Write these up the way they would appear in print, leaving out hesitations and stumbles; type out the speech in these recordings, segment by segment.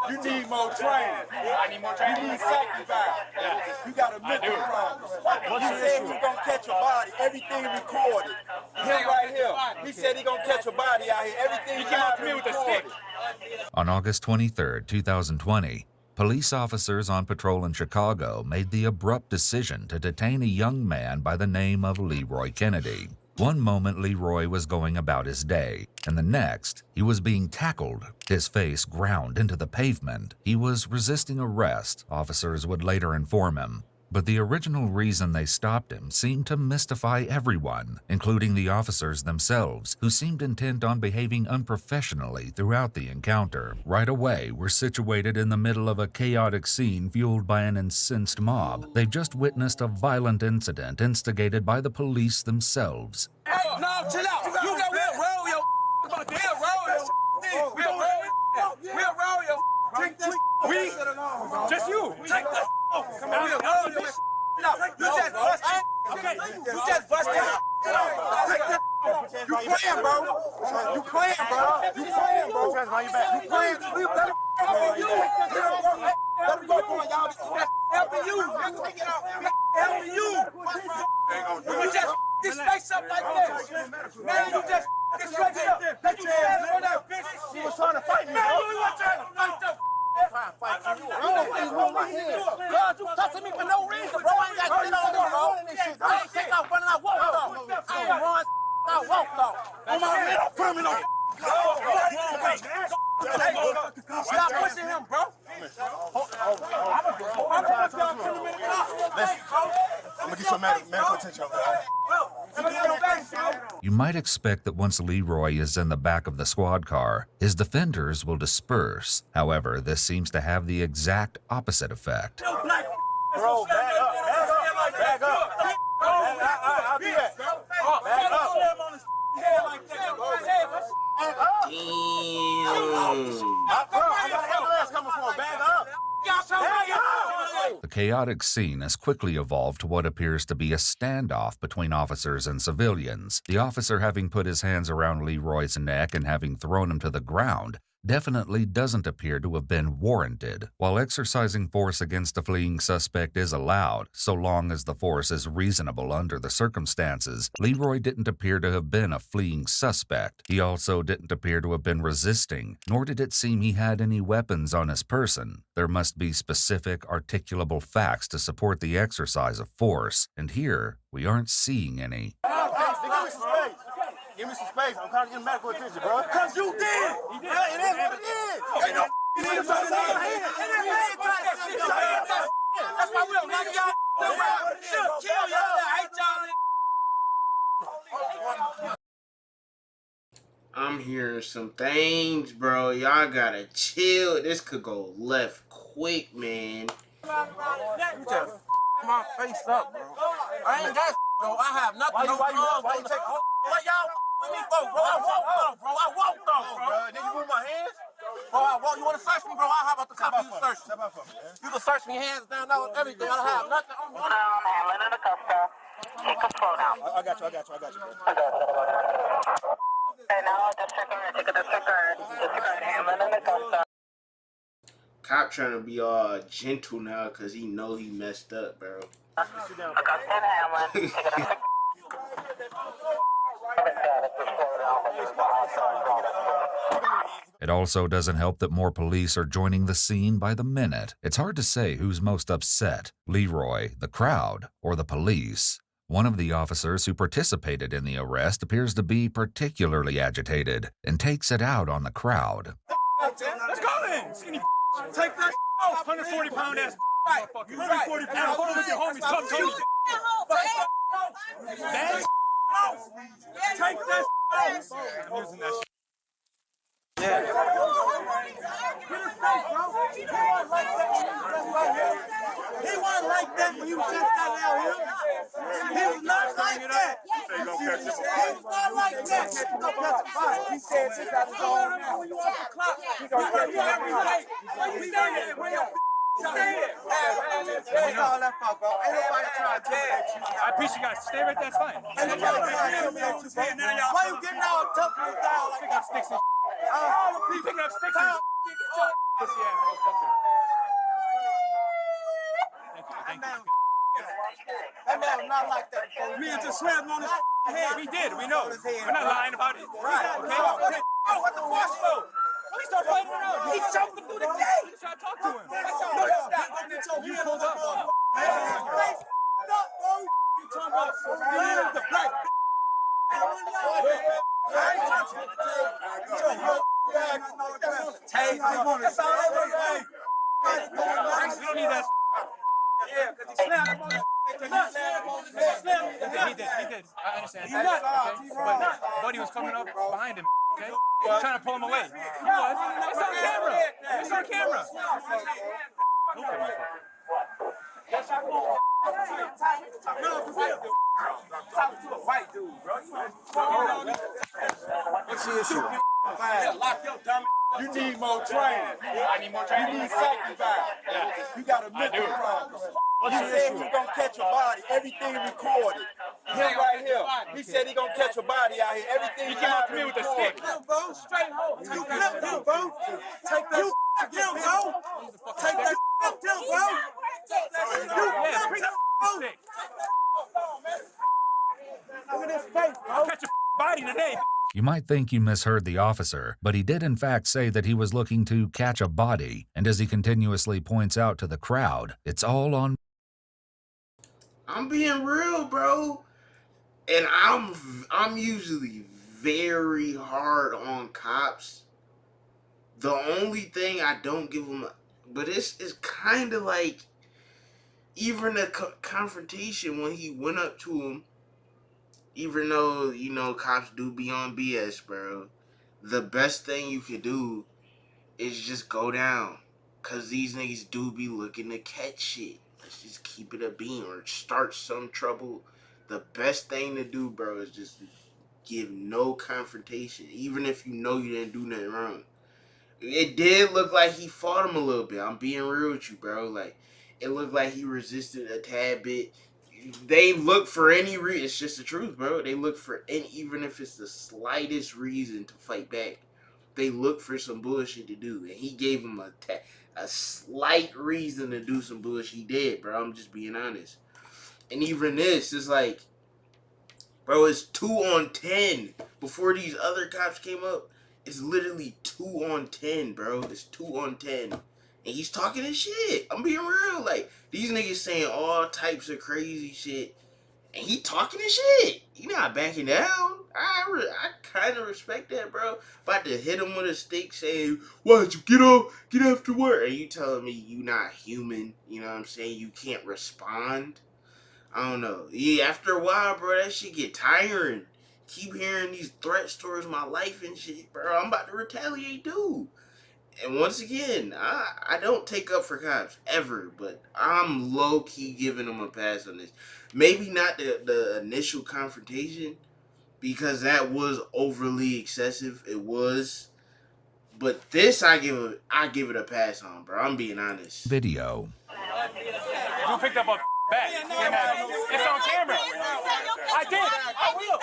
You need more training. I need more training. You need safety valve. You got a mental problem. He said he's gonna catch a body. Everything recorded. Him right here. He said he's gonna catch a body out here. Everything He came up to me with a stick. On August 23, 2020, police officers on patrol in Chicago made the abrupt decision to detain a young man by the name of Leroy Kennedy. One moment Leroy was going about his day, and the next, he was being tackled, his face ground into the pavement. He was resisting arrest, officers would later inform him. But the original reason they stopped him seemed to mystify everyone, including the officers themselves, who seemed intent on behaving unprofessionally throughout the encounter. Right away, we're situated in the middle of a chaotic scene fueled by an incensed mob. They've just witnessed a violent incident instigated by the police themselves. Hey, no, chill out. You got we'll roll your we'll roll your Take this. We, just you. Take this. Come on, you just busted. Okay, you just busted. You playing, bro. You playing, bro. You playing, bro. You playing. Let me go on, y'all. Helping you. Helping you. You just this face up like this. Man, you just this face up. Let you stand on that bitch. You was trying to fight me, bro. Man, you was trying to fight them. God, you touching me for no reason, bro. I ain't got shit on you, bro. I ain't take off running. I walked off. I ain't run. I walked off. On my man, I'm coming on. Stop pushing him, bro. I'm gonna get some medical attention over there. You might expect that once Leroy is in the back of the squad car, his defenders will disperse. However, this seems to have the exact opposite effect. Bro, back up, back up. I'll be back. Back up. The chaotic scene has quickly evolved to what appears to be a standoff between officers and civilians. The officer, having put his hands around Leroy's neck and having thrown him to the ground, definitely doesn't appear to have been warranted. While exercising force against a fleeing suspect is allowed, so long as the force is reasonable under the circumstances, Leroy didn't appear to have been a fleeing suspect. He also didn't appear to have been resisting, nor did it seem he had any weapons on his person. There must be specific, articulable facts to support the exercise of force, and here we aren't seeing any. Give me some space. I'm trying to get medical attention, bro. Cause you did. He did. It is what it is. Ain't no That's why we don't like y'all. Should kill y'all. I hate y'all. I'm hearing some things, bro. Y'all gotta chill. This could go left quick, man. You just my face up, bro. I ain't that, bro. I have nothing. Why you take what y'all with me for, bro? I walked off, bro. Nigga, you move my hands? Bro, you want to search me, bro? How about the cop you search me? You can search me hands down, everything. I don't have nothing on me. Handling in the cuffs. Take control now. I got you, bro. Okay, now disregard. Take a disregard. Disregard. Handling in the cuffs. Cop trying to be all gentle now because he know he messed up, bro. Augusta and Hamlin. Take a disregard. It also doesn't help that more police are joining the scene by the minute. It's hard to say who's most upset, Leroy, the crowd, or the police. One of the officers who participated in the arrest appears to be particularly agitated and takes it out on the crowd. Let's go then. Skinny. Take that off. 140-pound ass. 140 pounds. Hold with your homies. Talk to me. Take that off. I'm using that shit. Yeah. He wasn't like that when you just got out here. He was not like that. He was not like that. He said he got to go when you off the clock. We work you every day. We stay there. That's all that fuck, bro. Ain't nobody trying to tell you. I appreciate you guys. Stay right there. That's fine. Ain't nobody trying to tell you. Why you getting all tough and down like that? Pick up sticks and all the you picking up sticks. Pussy ass motherfucker. Thank you. That man was not like that. Me and just slammed him on his head. We did. We know. We're not lying about it. Right. Okay. Oh, what the fuck for? We start fighting around. He choked him through the gate. You try to talk to him. You pulled up, bro. You talking about the black. I ain't touching That's all they want. We don't need that. Yeah, because he slammed him on the He did. I understand. But Buddy was coming up behind him, okay? Trying to pull him away. He was. It's on camera. It's on camera. Talking to a white dude, bro. What's the issue? Lock your dumb. You need more training. I need more training. You need safety back. You got a mental problem. He said he's gonna catch a body. Everything recorded. Him right here. He said he gonna catch a body out here. Everything He came up to me with a stick. Bro, straight home. You flipped him, bro. Take that. You flipped him, bro. Take that. Flipped him, bro. You flipped him, bro. Look at his face, bro. Catch a body today. You might think you misheard the officer, but he did in fact say that he was looking to catch a body, and as he continuously points out to the crowd, it's all on. I'm being real, bro. And I'm usually very hard on cops. The only thing I don't give them, but it's kind of like even a confrontation when he went up to him. Even though, you know, cops do be on BS, bro, the best thing you could do is just go down. Because these niggas do be looking to catch shit. Let's just keep it a beam or start some trouble. The best thing to do, bro, is just give no confrontation. Even if you know you didn't do nothing wrong. It did look like he fought him a little bit. I'm being real with you, bro. Like, it looked like he resisted a tad bit. They look for any reason. It's just the truth, bro. They look for any, even if it's the slightest reason to fight back. They look for some bullshit to do, and he gave him a slight reason to do some bullshit. He did, bro. I'm just being honest. And even this is like, bro, it's 2 on 10. Before these other cops came up, it's literally 2 on 10, bro. It's 2 on 10. And he's talking his shit. I'm being real. Like, these niggas saying all types of crazy shit. And he talking his shit. He not backing down. I kind of respect that, bro. About to hit him with a stick saying, why'd you get after work? And you telling me you not human. You know what I'm saying? You can't respond. I don't know. Yeah, after a while, bro, that shit get tiring. Keep hearing these threats towards my life and shit, bro. I'm about to retaliate, dude. And once again, I don't take up for cops, ever, but I'm low-key giving them a pass on this. Maybe not the initial confrontation, because that was overly excessive. It was. But this, I give it a pass on, bro. I'm being honest. Video. You picked up a bag. It's on camera. I did. I will.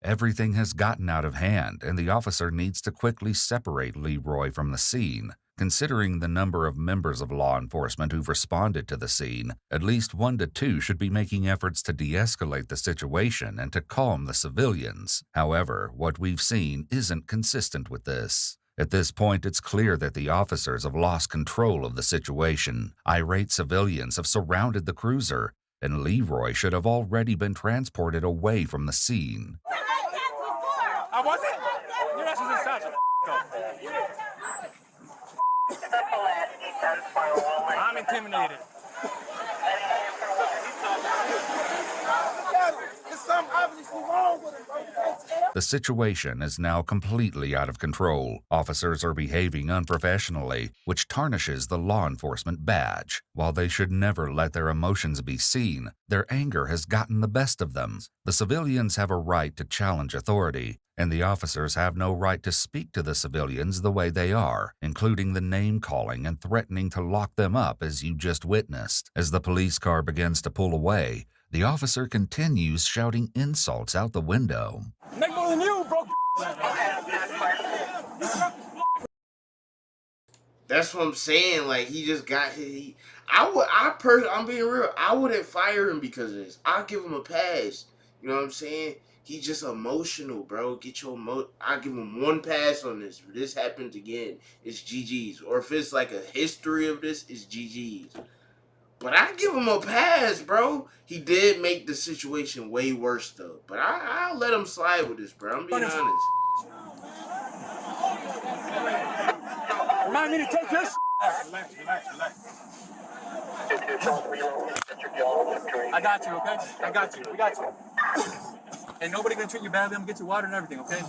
Everything has gotten out of hand, and the officer needs to quickly separate Leroy from the scene. Considering the number of members of law enforcement who've responded to the scene, at least 1 to 2 should be making efforts to de-escalate the situation and to calm the civilians. However, what we've seen isn't consistent with this. At this point, it's clear that the officers have lost control of the situation. Irate civilians have surrounded the cruiser, and Leroy should have already been transported away from the scene. I wasn't. Your ass was inside. I'm intimidated. There's something obviously wrong with him, bro. The situation is now completely out of control. Officers are behaving unprofessionally, which tarnishes the law enforcement badge. While they should never let their emotions be seen, their anger has gotten the best of them. The civilians have a right to challenge authority, and the officers have no right to speak to the civilians the way they are, including the name-calling and threatening to lock them up as you just witnessed. As the police car begins to pull away, the officer continues shouting insults out the window. Make more than you, bro. That's what I'm saying. Like, he just got hit. I'm being real. I wouldn't fire him because of this. I'll give him a pass. You know what I'm saying? He's just emotional, bro. I'll give him one pass on this. If this happens again, it's GG's. Or if it's like a history of this, it's GG's. But I give him a pass, bro. He did make the situation way worse, though. But I'll let him slide with this, bro. I'm being honest. Remind me to take this. Relax. I got you, okay? I got you. We got you. And nobody gonna treat you badly. I'm gonna get you water and everything, okay?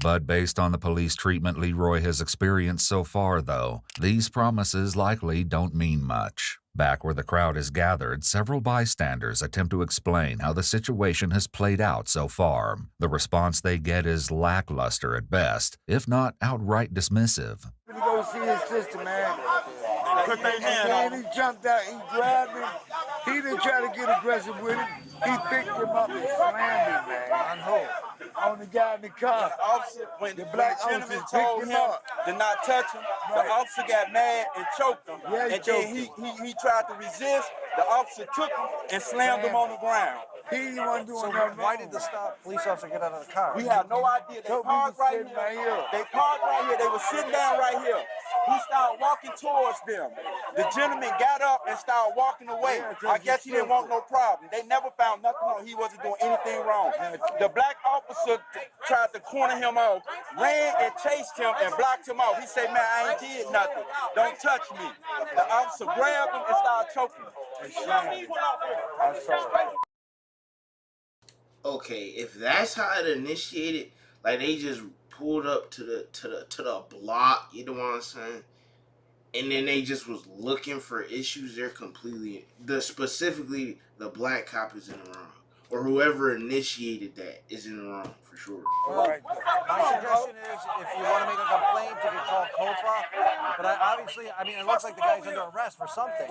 But based on the police treatment Leroy has experienced so far, though, these promises likely don't mean much. Back where the crowd is gathered, several bystanders attempt to explain how the situation has played out so far. The response they get is lackluster at best, if not outright dismissive. Let me go see his sister, man. Put their hand on him. He jumped out, he grabbed him. He didn't try to get aggressive with him. He picked him up and slammed him, man. On the guy in the car. The officer, when The black the gentleman officer told picked him him up. to not touch him, the officer got mad and choked him. Yeah, he and choked then he tried to resist. The officer took him and slammed him on the ground. He wasn't doing So nothing why wrong. did the police officer get out of the car? We have no idea. They Told me parked to right sit here. right here. They parked right here. They were sitting down right here. He started walking towards them. The gentleman got up and started walking away. Yeah, I guess he didn't want no problem. They never found nothing wrong. He wasn't doing anything wrong. The black officer tried to corner him off, ran and chased him and blocked him off. He said, man, I ain't did nothing. Don't touch me. The officer grabbed him and started choking him. Okay, if that's how it initiated, like they just pulled up to the block, you know what I'm saying? And then they just was looking for issues. They're specifically the black cop is in the wrong, or whoever initiated that is in the wrong for sure. Right. My suggestion is, if you want to make a complaint, you can call COFA. But it looks like the guy's under arrest for something.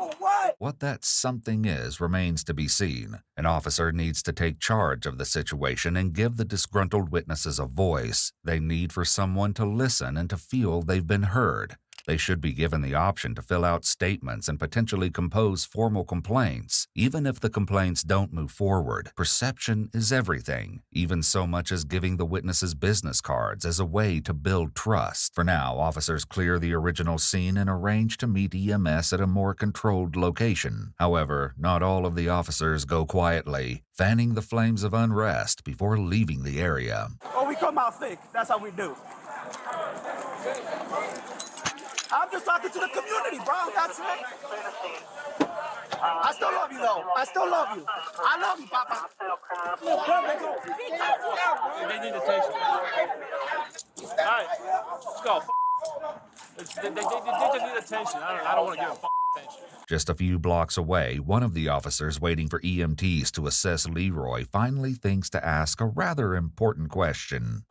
What that something is remains to be seen. An officer needs to take charge of the situation and give the disgruntled witnesses a voice. They need for someone to listen and to feel they've been heard. They should be given the option to fill out statements and potentially compose formal complaints. Even if the complaints don't move forward, perception is everything, even so much as giving the witnesses business cards as a way to build trust. For now, officers clear the original scene and arrange to meet EMS at a more controlled location. However, not all of the officers go quietly, fanning the flames of unrest before leaving the area. Oh, we come out thick. That's how we do. I'm just talking to the community, bro. That's it. I still love you, though. I still love you. I love you, Papa. They need attention. All right, let's go. They just need attention. I don't want to give them attention. Just a few blocks away, one of the officers waiting for EMTs to assess Leroy finally thinks to ask a rather important question.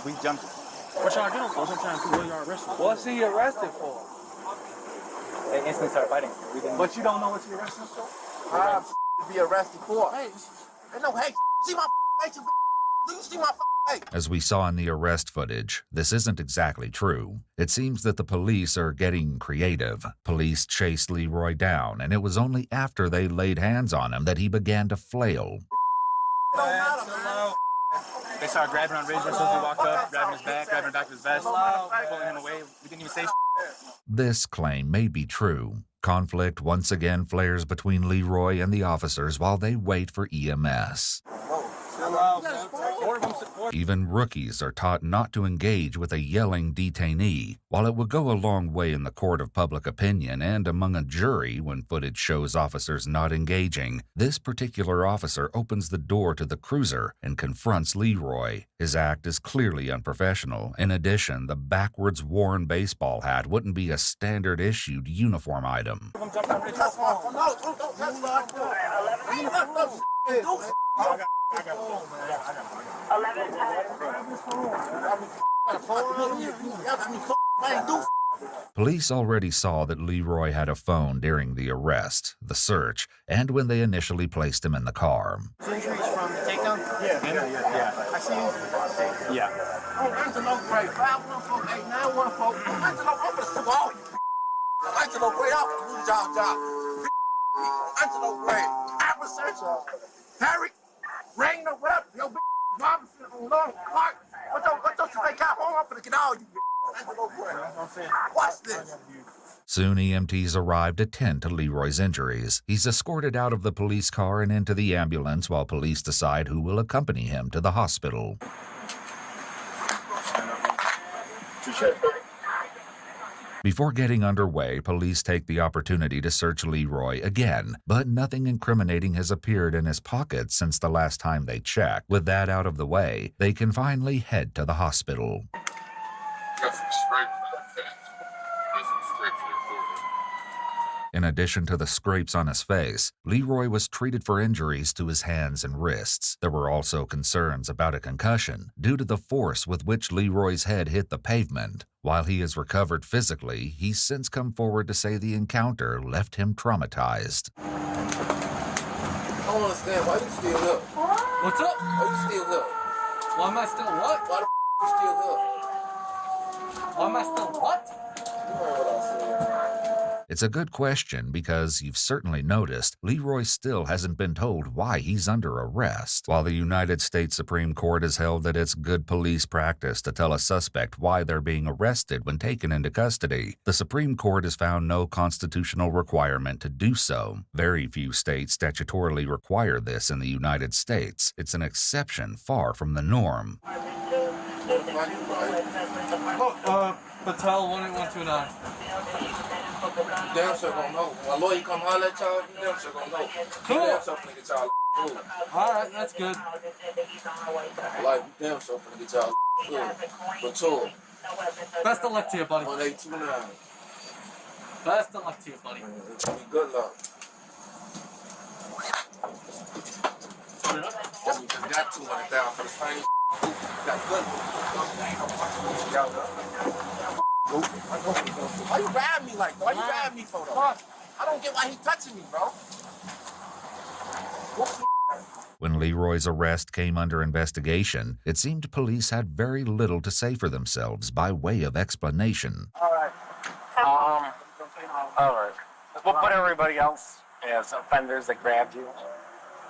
We jumped. What y'all doing? What y'all trying to do? What y'all arrested for? What's he arrested for? They instantly started fighting. But you don't know what you're arrested for? To be arrested for. Hey, no, hey, see my face? Do you see my face? As we saw in the arrest footage, this isn't exactly true. It seems that the police are getting creative. Police chased Leroy down, and it was only after they laid hands on him that he began to flail. They started grabbing on Razor as soon as we walked up, grabbing his back, grabbing the back of his vest, pulling him away. We didn't even say This claim may be true. Conflict once again flares between Leroy and the officers while they wait for EMS. Even rookies are taught not to engage with a yelling detainee. While it would go a long way in the court of public opinion and among a jury when footage shows officers not engaging, this particular officer opens the door to the cruiser and confronts Leroy. His act is clearly unprofessional. In addition, the backwards worn baseball hat wouldn't be a standard issued uniform item. Police already saw that Leroy had a phone during the arrest, the search, and when they initially placed him in the car. injuries from the takedown? Yeah. I see you. Yeah. Angelo Gray, 514-8914. Angelo, I'm gonna sue all you. Angelo Gray, I'm gonna lose y'all job. Angelo Gray, apprehension. Harry, ring the rep, yo, Robinson on Long Park. What don't you think I'm gonna get all you. Angelo Gray. Watch this. Soon EMTs arrive to tend to Leroy's injuries. He's escorted out of the police car and into the ambulance while police decide who will accompany him to the hospital. Before getting underway, police take the opportunity to search Leroy again, but nothing incriminating has appeared in his pocket since the last time they checked. With that out of the way, they can finally head to the hospital. Got some strength for that fence. Got some strength for your forehead. In addition to the scrapes on his face, Leroy was treated for injuries to his hands and wrists. There were also concerns about a concussion due to the force with which Leroy's head hit the pavement. While he is recovered physically, he's since come forward to say the encounter left him traumatized. I don't understand why you still here. What's up? Why you still here? Why am I still what? Why the you still here? Why am I still what? You heard what I said. It's a good question because you've certainly noticed Leroy still hasn't been told why he's under arrest. While the United States Supreme Court has held that it's good police practice to tell a suspect why they're being arrested when taken into custody, the Supreme Court has found no constitutional requirement to do so. Very few states statutorily require this in the United States. It's an exception far from the norm. Look, Patel 18129. Damn sure gonna know. My lawyer come holler at y'all, you damn sure gonna know. Cool. You damn sure finna get y'all food. Alright, that's good. Like, you damn sure finna get y'all food. But tour, Best of luck to you, buddy. 1829. Best of luck to you, buddy. Good luck. You just got 200,000 for the same. Got good. Why you grabbing me like that? Why you grabbing me for though? I don't get why he touching me, bro. When Leroy's arrest came under investigation, it seemed police had very little to say for themselves by way of explanation. All right. We'll put everybody else as offenders that grabbed you. You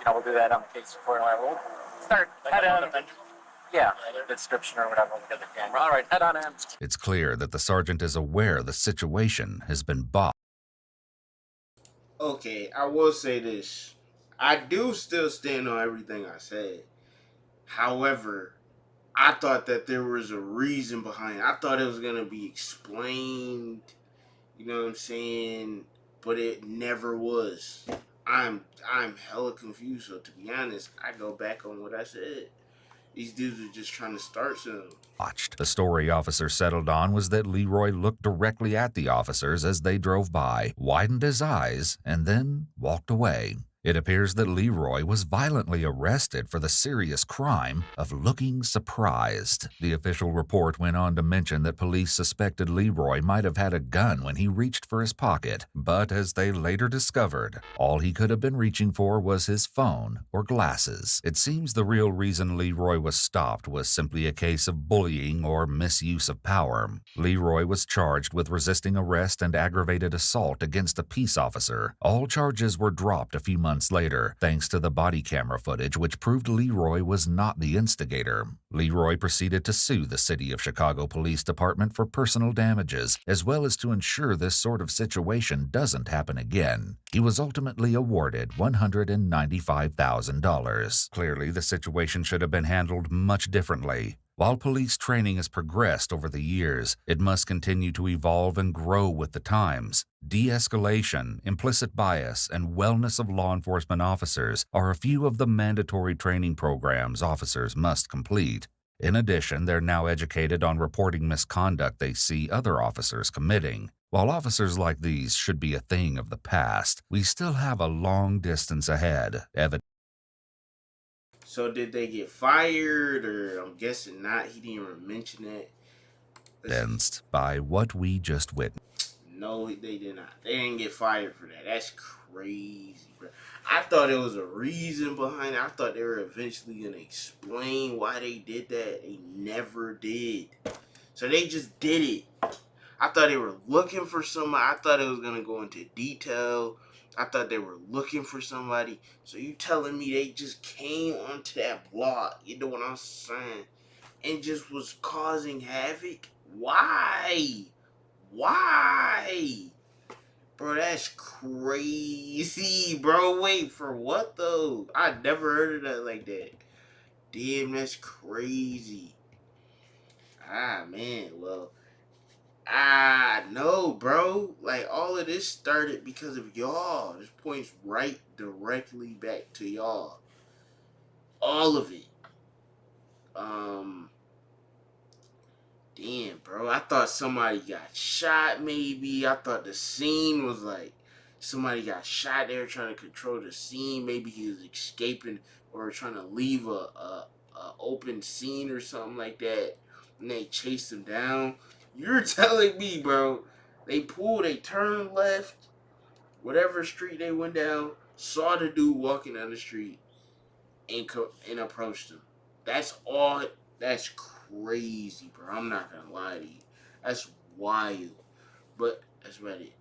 know, we'll do that on the case report. We'll start head on. Yeah, the description or whatever. We'll get the camera. All right, head on in. It's clear that the sergeant is aware the situation has been botched. Okay, I will say this. I do still stand on everything I said. However, I thought that there was a reason behind it. I thought it was going to be explained, you know what I'm saying? But it never was. I'm hella confused, so to be honest, I go back on what I said. These dudes are just trying to start something. The story officers settled on was that Leroy looked directly at the officers as they drove by, widened his eyes, and then walked away. It appears that Leroy was violently arrested for the serious crime of looking surprised. The official report went on to mention that police suspected Leroy might have had a gun when he reached for his pocket, but as they later discovered, all he could have been reaching for was his phone or glasses. It seems the real reason Leroy was stopped was simply a case of bullying or misuse of power. Leroy was charged with resisting arrest and aggravated assault against a peace officer. All charges were dropped a few months later, thanks to the body camera footage which proved Leroy was not the instigator. Leroy proceeded to sue the City of Chicago Police Department for personal damages, as well as to ensure this sort of situation doesn't happen again. He was ultimately awarded $195,000. Clearly, the situation should have been handled much differently. While police training has progressed over the years, it must continue to evolve and grow with the times. De-escalation, implicit bias, and wellness of law enforcement officers are a few of the mandatory training programs officers must complete. In addition, they're now educated on reporting misconduct they see other officers committing. While officers like these should be a thing of the past, we still have a long distance ahead. So did they get fired, or I'm guessing not? He didn't even mention that. Evidenced by what we just witnessed. No, they did not. They didn't get fired for that. That's crazy, bro. I thought there was a reason behind it. I thought they were eventually gonna explain why they did that. They never did. So they just did it. I thought they were looking for somebody. I thought it was gonna go into detail. I thought they were looking for somebody. So you telling me they just came onto that block, you know what I'm saying, and just was causing havoc? Why? Why? Bro, that's crazy, bro. Wait, for what though? I never heard of that like that. Damn, that's crazy. Ah, man, well, no, bro. Like, all of this started because of y'all. This points right directly back to y'all. All of it. Damn, bro. I thought somebody got shot, maybe. I thought the scene was like somebody got shot. They were trying to control the scene. Maybe he was escaping or trying to leave a open scene or something like that. And they chased him down. You're telling me, bro. They turned left, whatever street they went down, saw the dude walking down the street, and approached him. That's all. That's crazy, bro. I'm not gonna lie to you. That's wild. But that's about it.